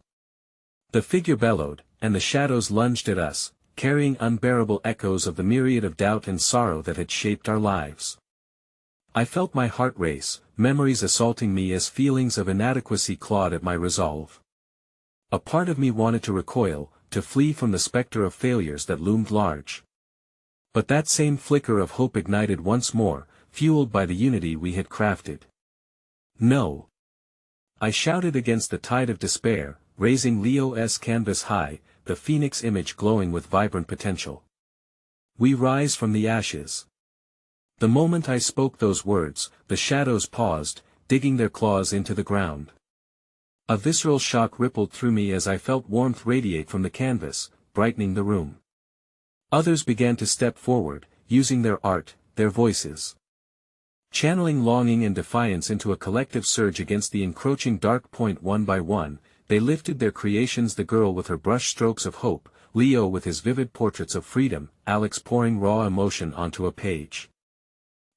the figure bellowed, and the shadows lunged at us, carrying unbearable echoes of the myriad of doubt and sorrow that had shaped our lives. I felt my heart race, memories assaulting me as feelings of inadequacy clawed at my resolve. A part of me wanted to recoil, to flee from the specter of failures that loomed large. But that same flicker of hope ignited once more, fueled by the unity we had crafted. "No!" I shouted against the tide of despair, raising Leo's canvas high, the phoenix image glowing with vibrant potential. "We rise from the ashes." The moment I spoke those words, the shadows paused, digging their claws into the ground. A visceral shock rippled through me as I felt warmth radiate from the canvas, brightening the room. Others began to step forward, using their art, their voices. Channeling longing and defiance into a collective surge against the encroaching dark point. One by one, they lifted their creations, the girl with her brush strokes of hope, Leo with his vivid portraits of freedom, Alex pouring raw emotion onto a page.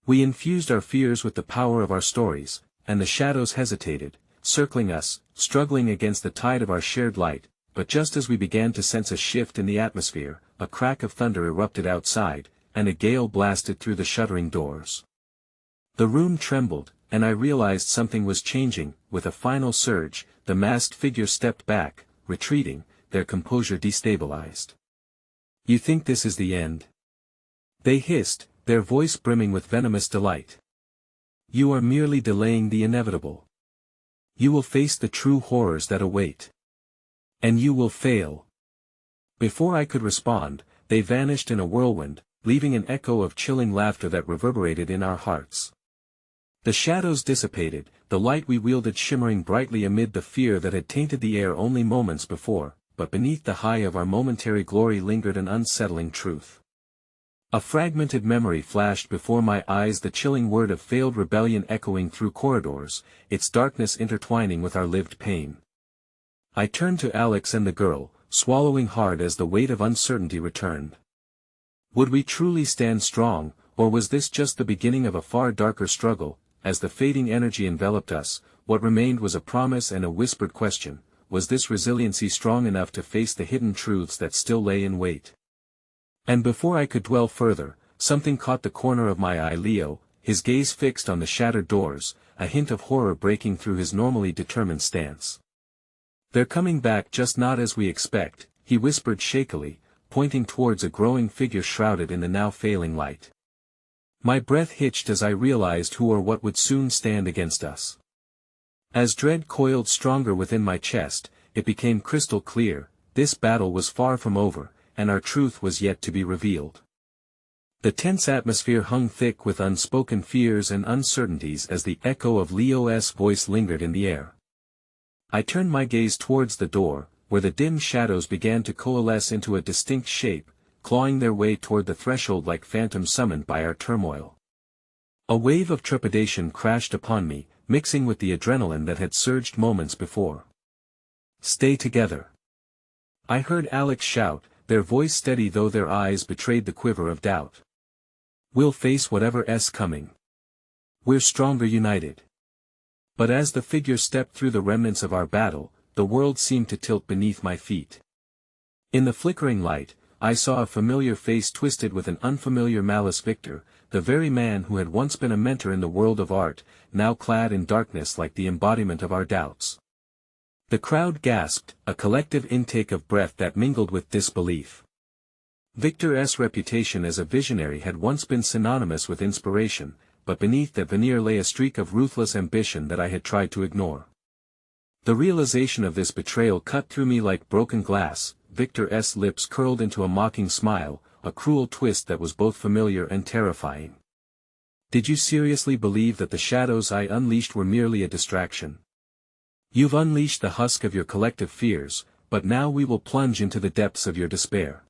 We infused our fears with the power of our stories, and the shadows hesitated, circling us, struggling against the tide of our shared light, but just as we began to sense a shift in the atmosphere, a crack of thunder erupted outside, and a gale blasted through the shuddering doors. The room trembled, and I realized something was changing. With a final surge, the masked figure stepped back, retreating, their composure destabilized. "You think this is the end?" they hissed, their voice brimming with venomous delight. "You are merely delaying the inevitable. You will face the true horrors that await. And you will fail." Before I could respond, they vanished in a whirlwind, leaving an echo of chilling laughter that reverberated in our hearts. The shadows dissipated, the light we wielded shimmering brightly amid the fear that had tainted the air only moments before, but beneath the high of our momentary glory lingered an unsettling truth. A fragmented memory flashed before my eyes, the chilling word of failed rebellion echoing through corridors, its darkness intertwining with our lived pain. I turned to Alex and the girl, swallowing hard as the weight of uncertainty returned. Would we truly stand strong, or was this just the beginning of a far darker struggle? As the fading energy enveloped us, what remained was a promise and a whispered question: was this resiliency strong enough to face the hidden truths that still lay in wait? And before I could dwell further, something caught the corner of my eye. Leo, his gaze fixed on the shattered doors, a hint of horror breaking through his normally determined stance. "They're coming back, just not as we expect," he whispered shakily, pointing towards a growing figure shrouded in the now failing light. My breath hitched as I realized who or what would soon stand against us. As dread coiled stronger within my chest, it became crystal clear: this battle was far from over, and our truth was yet to be revealed. The tense atmosphere hung thick with unspoken fears and uncertainties as the echo of Leo's voice lingered in the air. I turned my gaze towards the door, where the dim shadows began to coalesce into a distinct shape, clawing their way toward the threshold like phantoms summoned by our turmoil. A wave of trepidation crashed upon me, mixing with the adrenaline that had surged moments before. "Stay together," I heard Alex shout, their voice steady though their eyes betrayed the quiver of doubt. "We'll face whatever's coming. We're stronger united." But as the figure stepped through the remnants of our battle, the world seemed to tilt beneath my feet. In the flickering light, I saw a familiar face twisted with an unfamiliar malice. Victor, the very man who had once been a mentor in the world of art, now clad in darkness like the embodiment of our doubts. The crowd gasped, a collective intake of breath that mingled with disbelief. Victor's reputation as a visionary had once been synonymous with inspiration, but beneath that veneer lay a streak of ruthless ambition that I had tried to ignore. The realization of this betrayal cut through me like broken glass. Victor's lips curled into a mocking smile, a cruel twist that was both familiar and terrifying. "Did you seriously believe that the shadows I unleashed were merely a distraction? You've unleashed the husk of your collective fears, but now we will plunge into the depths of your despair.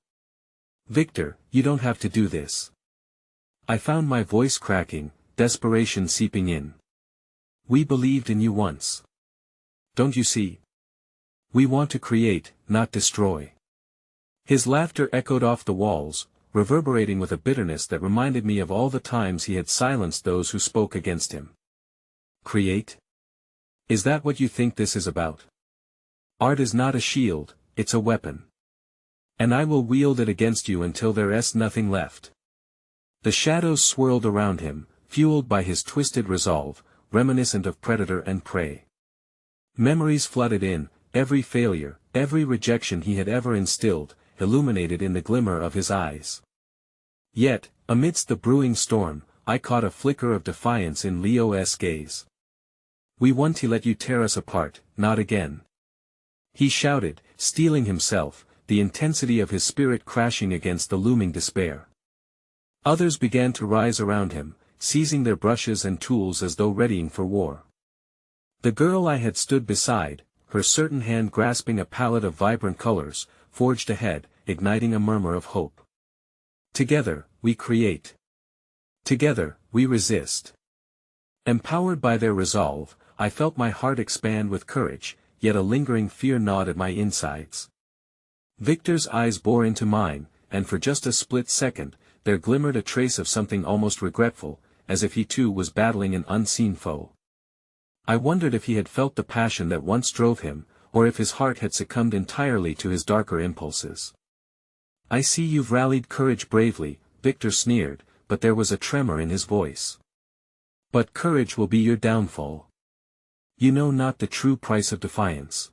Victor, you don't have to do this." I found my voice cracking, desperation seeping in. "We believed in you once. Don't you see? We want to create, not destroy." His laughter echoed off the walls, reverberating with a bitterness that reminded me of all the times he had silenced those who spoke against him. "Create? Is that what you think this is about? Art is not a shield, it's a weapon. And I will wield it against you until there's nothing left." The shadows swirled around him, fueled by his twisted resolve, reminiscent of predator and prey. Memories flooded in, every failure, every rejection he had ever instilled, illuminated in the glimmer of his eyes. Yet, amidst the brewing storm, I caught a flicker of defiance in Leo's gaze. "We won't let you tear us apart, not again," he shouted, steeling himself, the intensity of his spirit crashing against the looming despair. Others began to rise around him, seizing their brushes and tools as though readying for war. The girl I had stood beside, her certain hand grasping a palette of vibrant colors, forged ahead, igniting a murmur of hope. Together, we create. Together, we resist. Empowered by their resolve, I felt my heart expand with courage, yet a lingering fear gnawed at my insides. Victor's eyes bore into mine, and for just a split second, there glimmered a trace of something almost regretful, as if he too was battling an unseen foe. I wondered if he had felt the passion that once drove him, or if his heart had succumbed entirely to his darker impulses. "I see you've rallied courage bravely," Victor sneered, but there was a tremor in his voice. But courage will be your downfall. You know not the true price of defiance.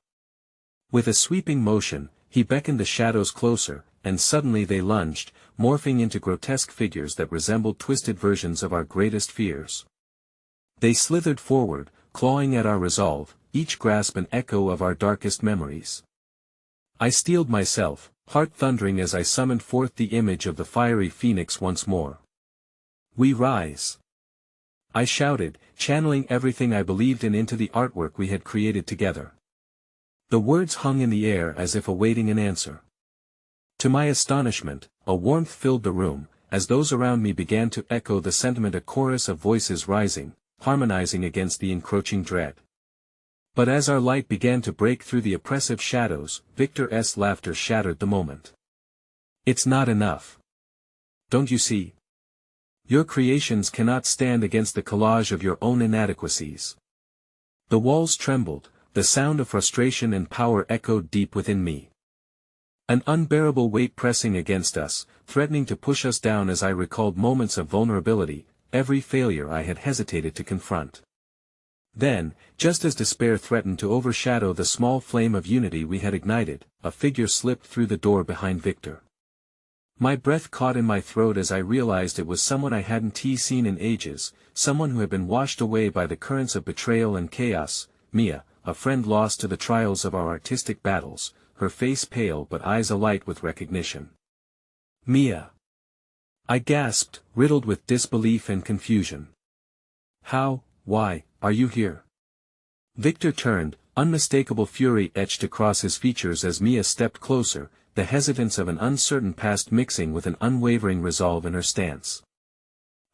With a sweeping motion, he beckoned the shadows closer, and suddenly they lunged, morphing into grotesque figures that resembled twisted versions of our greatest fears. They slithered forward, clawing at our resolve, each grasp an echo of our darkest memories. I steeled myself, heart thundering as I summoned forth the image of the fiery phoenix once more. We rise! I shouted, channeling everything I believed in into the artwork we had created together. The words hung in the air as if awaiting an answer. To my astonishment, a warmth filled the room, as those around me began to echo the sentiment, a chorus of voices rising, harmonizing against the encroaching dread. But as our light began to break through the oppressive shadows, Victor's laughter shattered the moment. It's not enough. Don't you see? Your creations cannot stand against the collage of your own inadequacies. The walls trembled, the sound of frustration and power echoed deep within me. An unbearable weight pressing against us, threatening to push us down as I recalled moments of vulnerability, every failure I had hesitated to confront. Then, just as despair threatened to overshadow the small flame of unity we had ignited, a figure slipped through the door behind Victor. My breath caught in my throat as I realized it was someone I hadn't seen in ages, someone who had been washed away by the currents of betrayal and chaos, Mia, a friend lost to the trials of our artistic battles, her face pale but eyes alight with recognition. Mia! I gasped, riddled with disbelief and confusion. Why, are you here? Victor turned, unmistakable fury etched across his features as Mia stepped closer, the hesitance of an uncertain past mixing with an unwavering resolve in her stance.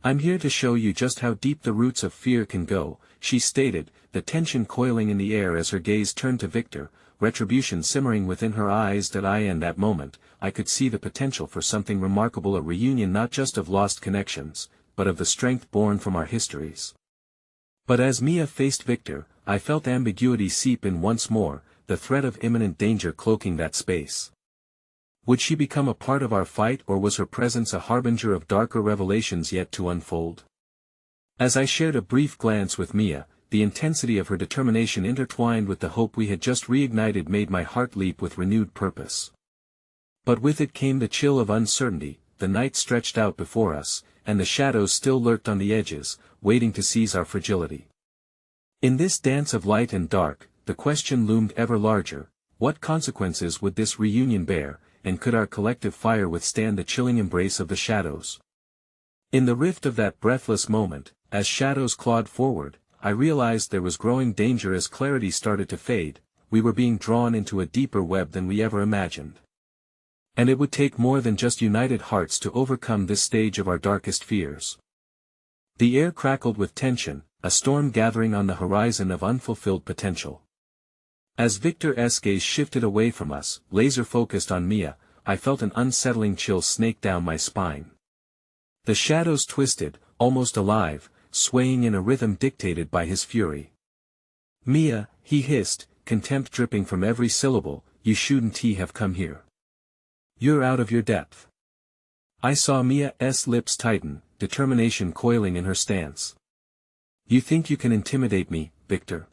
I'm here to show you just how deep the roots of fear can go, she stated, the tension coiling in the air as her gaze turned to Victor, retribution simmering within her eyes. In that moment, I could see the potential for something remarkable, a reunion not just of lost connections, but of the strength born from our histories. But as Mia faced Victor, I felt ambiguity seep in once more, the threat of imminent danger cloaking that space. Would she become a part of our fight, or was her presence a harbinger of darker revelations yet to unfold? As I shared a brief glance with Mia, the intensity of her determination intertwined with the hope we had just reignited made my heart leap with renewed purpose. But with it came the chill of uncertainty. The night stretched out before us, and the shadows still lurked on the edges, waiting to seize our fragility. In this dance of light and dark, the question loomed ever larger: what consequences would this reunion bear, and could our collective fire withstand the chilling embrace of the shadows? In the rift of that breathless moment, as shadows clawed forward, I realized there was growing danger. As clarity started to fade, we were being drawn into a deeper web than we ever imagined. And it would take more than just united hearts to overcome this stage of our darkest fears. The air crackled with tension, a storm gathering on the horizon of unfulfilled potential. As Victor's gaze shifted away from us, laser-focused on Mia, I felt an unsettling chill snake down my spine. The shadows twisted, almost alive, swaying in a rhythm dictated by his fury. Mia, he hissed, contempt dripping from every syllable, you shouldn't have come here. You're out of your depth. I saw Mia's lips tighten, determination coiling in her stance. You think you can intimidate me, Victor?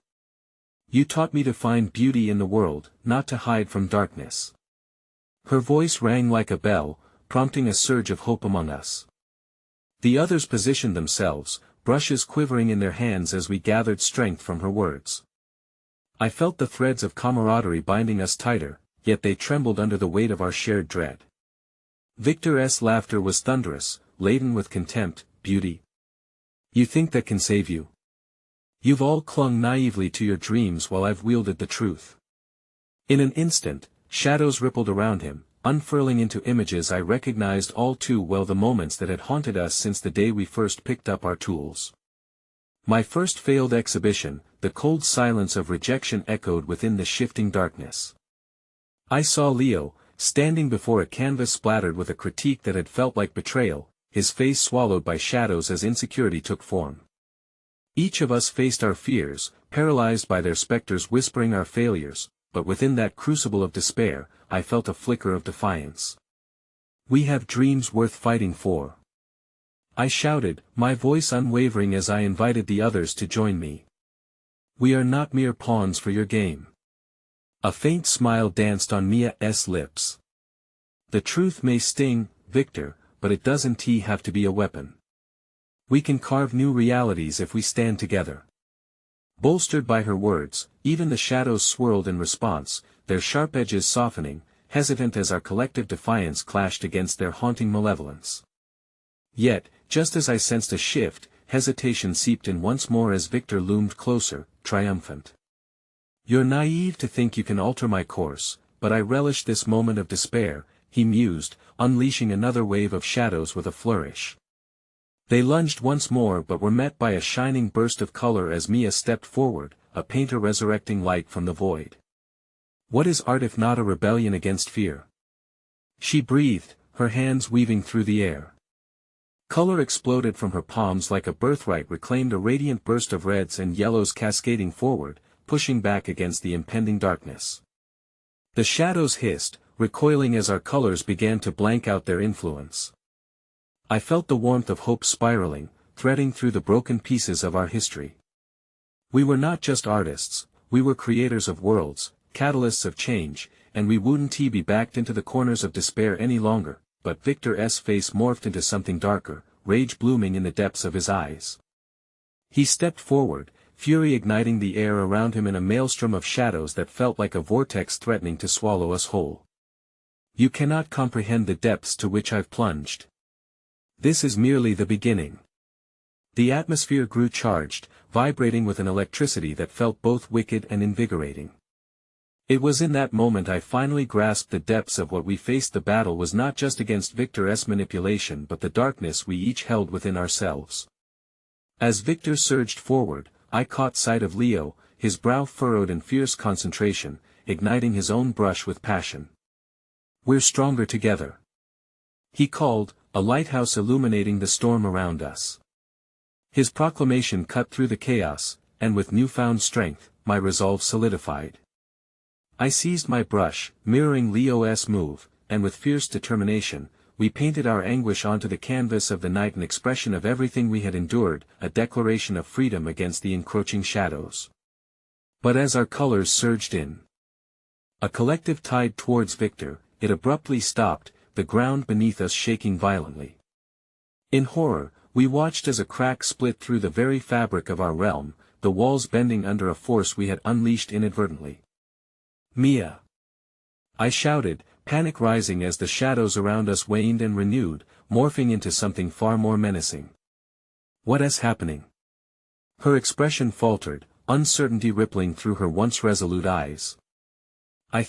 You taught me to find beauty in the world, not to hide from darkness. Her voice rang like a bell, prompting a surge of hope among us. The others positioned themselves, brushes quivering in their hands as we gathered strength from her words. I felt the threads of camaraderie binding us tighter, yet they trembled under the weight of our shared dread. Victor's laughter was thunderous, laden with contempt. Beauty? You think that can save you? You've all clung naively to your dreams while I've wielded the truth. In an instant, shadows rippled around him, unfurling into images I recognized all too well, the moments that had haunted us since the day we first picked up our tools. My first failed exhibition, the cold silence of rejection echoed within the shifting darkness. I saw Leo, standing before a canvas splattered with a critique that had felt like betrayal, his face swallowed by shadows as insecurity took form. Each of us faced our fears, paralyzed by their specters whispering our failures, but within that crucible of despair, I felt a flicker of defiance. We have dreams worth fighting for. I shouted, my voice unwavering as I invited the others to join me. We are not mere pawns for your game. A faint smile danced on Mia's lips. The truth may sting, Victor, but it doesn't have to be a weapon. We can carve new realities if we stand together. Bolstered by her words, even the shadows swirled in response, their sharp edges softening, hesitant as our collective defiance clashed against their haunting malevolence. Yet, just as I sensed a shift, hesitation seeped in once more as Victor loomed closer, triumphant. You're naive to think you can alter my course, but I relish this moment of despair, he mused, unleashing another wave of shadows with a flourish. They lunged once more but were met by a shining burst of color as Mia stepped forward, a painter resurrecting light from the void. What is art if not a rebellion against fear? She breathed, her hands weaving through the air. Color exploded from her palms like a birthright reclaimed, a radiant burst of reds and yellows cascading forward, pushing back against the impending darkness. The shadows hissed, recoiling as our colors began to blank out their influence. I felt the warmth of hope spiraling, threading through the broken pieces of our history. We were not just artists, we were creators of worlds, catalysts of change, and we wouldn't be backed into the corners of despair any longer. But Victor's face morphed into something darker, rage blooming in the depths of his eyes. He stepped forward, fury igniting the air around him in a maelstrom of shadows that felt like a vortex threatening to swallow us whole. You cannot comprehend the depths to which I've plunged. This is merely the beginning. The atmosphere grew charged, vibrating with an electricity that felt both wicked and invigorating. It was in that moment I finally grasped the depths of what we faced. The battle was not just against Victor's manipulation but the darkness we each held within ourselves. As Victor surged forward, I caught sight of Leo, his brow furrowed in fierce concentration, igniting his own brush with passion. We're stronger together, he called, a lighthouse illuminating the storm around us. His proclamation cut through the chaos, and with newfound strength, my resolve solidified. I seized my brush, mirroring Leo's move, and with fierce determination, we painted our anguish onto the canvas of the night, an expression of everything we had endured, a declaration of freedom against the encroaching shadows. But as our colors surged in a collective tide towards Victor, it abruptly stopped, the ground beneath us shaking violently. In horror, we watched as a crack split through the very fabric of our realm, the walls bending under a force we had unleashed inadvertently. Mia! I shouted, panic rising as the shadows around us waned and renewed, morphing into something far more menacing. What is happening? Her expression faltered, uncertainty rippling through her once resolute eyes. I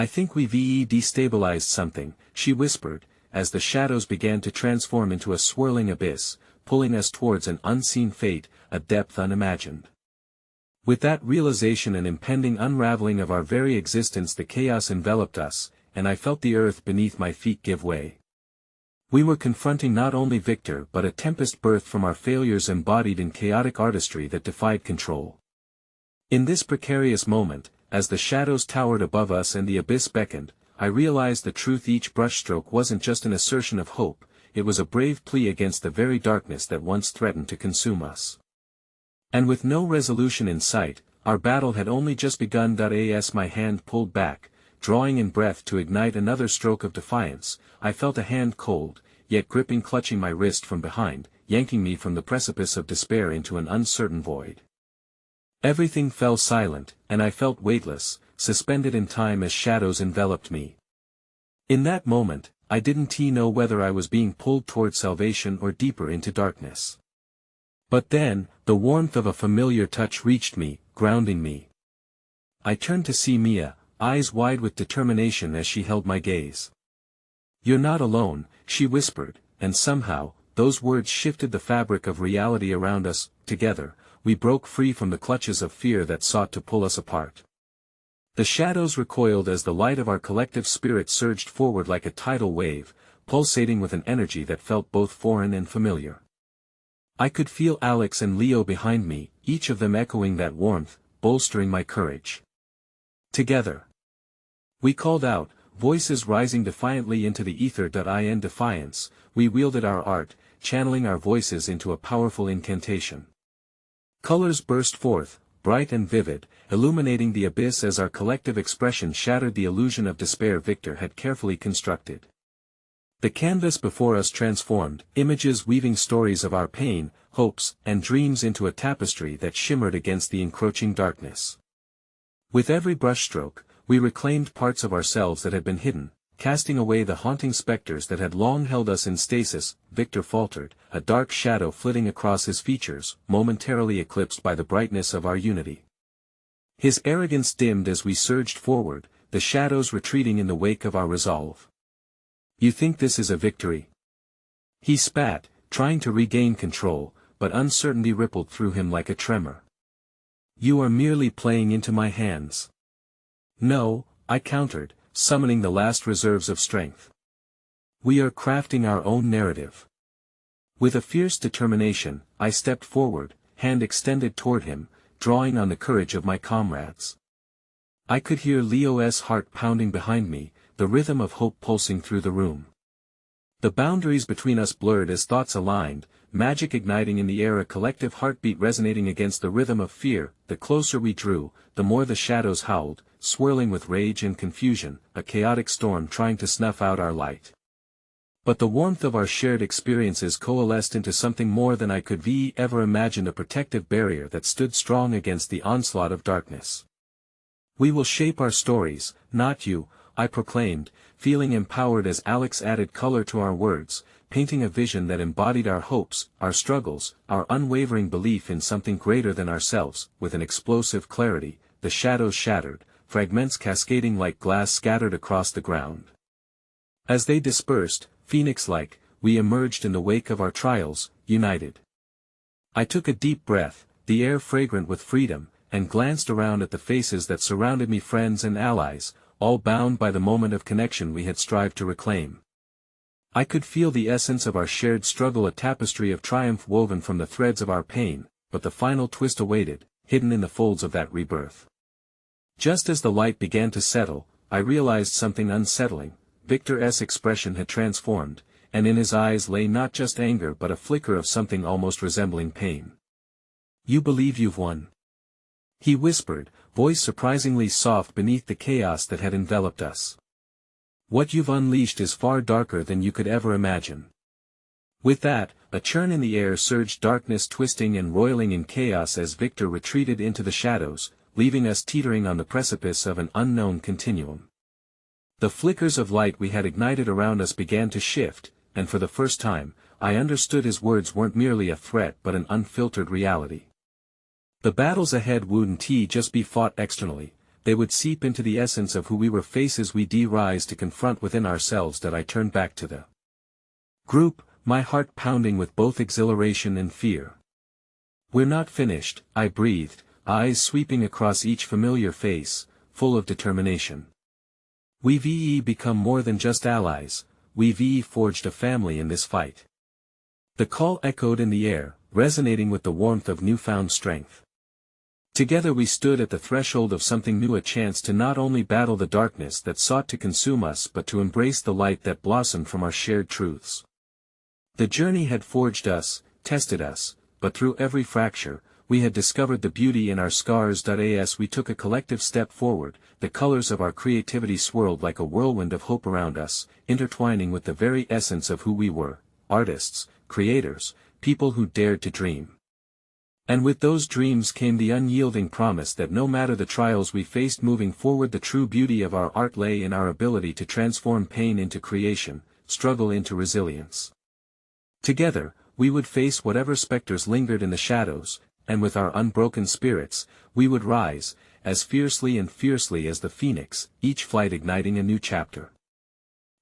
think we've destabilized something, she whispered, as the shadows began to transform into a swirling abyss, pulling us towards an unseen fate, a depth unimagined. With that realization and impending unraveling of our very existence, the chaos enveloped us, and I felt the earth beneath my feet give way. We were confronting not only Victor but a tempest birthed from our failures, embodied in chaotic artistry that defied control. In this precarious moment, as the shadows towered above us and the abyss beckoned, I realized the truth. Each brushstroke wasn't just an assertion of hope, it was a brave plea against the very darkness that once threatened to consume us. And with no resolution in sight, our battle had only just begun. As my hand pulled back, drawing in breath to ignite another stroke of defiance, I felt a hand cold, yet gripping, clutching my wrist from behind, yanking me from the precipice of despair into an uncertain void. Everything fell silent, and I felt weightless, suspended in time as shadows enveloped me. In that moment, I didn't know whether I was being pulled toward salvation or deeper into darkness. But then, the warmth of a familiar touch reached me, grounding me. I turned to see Mia, eyes wide with determination as she held my gaze. You're not alone, she whispered, and somehow, those words shifted the fabric of reality around us. Together, we broke free from the clutches of fear that sought to pull us apart. The shadows recoiled as the light of our collective spirit surged forward like a tidal wave, pulsating with an energy that felt both foreign and familiar. I could feel Alex and Leo behind me, each of them echoing that warmth, bolstering my courage. Together, we called out, voices rising defiantly into the ether. In defiance, we wielded our art, channeling our voices into a powerful incantation. Colors burst forth, bright and vivid, illuminating the abyss as our collective expression shattered the illusion of despair Victor had carefully constructed. The canvas before us transformed, images weaving stories of our pain, hopes, and dreams into a tapestry that shimmered against the encroaching darkness. With every brushstroke, we reclaimed parts of ourselves that had been hidden, casting away the haunting specters that had long held us in stasis. Victor faltered, a dark shadow flitting across his features, momentarily eclipsed by the brightness of our unity. His arrogance dimmed as we surged forward, the shadows retreating in the wake of our resolve. "You think this is a victory?" He spat, trying to regain control, but uncertainty rippled through him like a tremor. "You are merely playing into my hands." "No," I countered, summoning the last reserves of strength. "We are crafting our own narrative." With a fierce determination, I stepped forward, hand extended toward him, drawing on the courage of my comrades. I could hear Leo's heart pounding behind me, the rhythm of hope pulsing through the room. The boundaries between us blurred as thoughts aligned, magic igniting in the air, a collective heartbeat resonating against the rhythm of fear. The closer we drew, the more the shadows howled, swirling with rage and confusion, a chaotic storm trying to snuff out our light. But the warmth of our shared experiences coalesced into something more than I could ever imagined, a protective barrier that stood strong against the onslaught of darkness. "We will shape our stories, not you," I proclaimed, feeling empowered as Alex added color to our words, painting a vision that embodied our hopes, our struggles, our unwavering belief in something greater than ourselves. With an explosive clarity, the shadows shattered, fragments cascading like glass scattered across the ground. As they dispersed, phoenix-like, we emerged in the wake of our trials, united. I took a deep breath, the air fragrant with freedom, and glanced around at the faces that surrounded me, friends and allies, all bound by the moment of connection we had strived to reclaim. I could feel the essence of our shared struggle, a tapestry of triumph woven from the threads of our pain, but the final twist awaited, hidden in the folds of that rebirth. Just as the light began to settle, I realized something unsettling. Victor's expression had transformed, and in his eyes lay not just anger but a flicker of something almost resembling pain. "You believe you've won?" he whispered, voice surprisingly soft beneath the chaos that had enveloped us. "What you've unleashed is far darker than you could ever imagine." With that, a churn in the air surged, darkness twisting and roiling in chaos as Victor retreated into the shadows, leaving us teetering on the precipice of an unknown continuum. The flickers of light we had ignited around us began to shift, and for the first time, I understood his words weren't merely a threat but an unfiltered reality. The battles ahead wouldn't just be fought externally, they would seep into the essence of who we were, faces we'd rise to confront within ourselves. That I turned back to the group, my heart pounding with both exhilaration and fear. "We're not finished," I breathed, eyes sweeping across each familiar face, full of determination. "We've become more than just allies, we've forged a family in this fight." The call echoed in the air, resonating with the warmth of newfound strength. Together we stood at the threshold of something new, a chance to not only battle the darkness that sought to consume us but to embrace the light that blossomed from our shared truths. The journey had forged us, tested us, but through every fracture, we had discovered the beauty in our scars. As we took a collective step forward, the colors of our creativity swirled like a whirlwind of hope around us, intertwining with the very essence of who we were: artists, creators, people who dared to dream. And with those dreams came the unyielding promise that no matter the trials we faced moving forward, the true beauty of our art lay in our ability to transform pain into creation, struggle into resilience. Together, we would face whatever specters lingered in the shadows, and with our unbroken spirits, we would rise, as fiercely as the phoenix, each flight igniting a new chapter.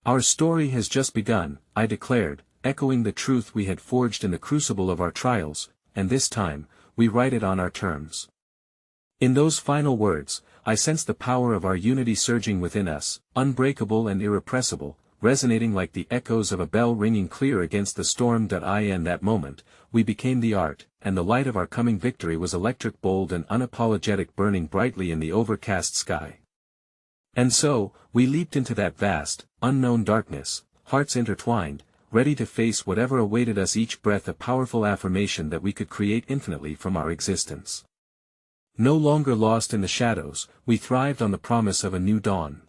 "Our story has just begun," I declared, echoing the truth we had forged in the crucible of our trials, "and this time, we write it on our terms." In those final words, I sensed the power of our unity surging within us, unbreakable and irrepressible, resonating like the echoes of a bell ringing clear against the storm. In that moment, we became the art, and the light of our coming victory was electric, bold and unapologetic, burning brightly in the overcast sky. And so, we leaped into that vast, unknown darkness, hearts intertwined, ready to face whatever awaited us, each breath a powerful affirmation that we could create infinitely from our existence. No longer lost in the shadows, we thrived on the promise of a new dawn.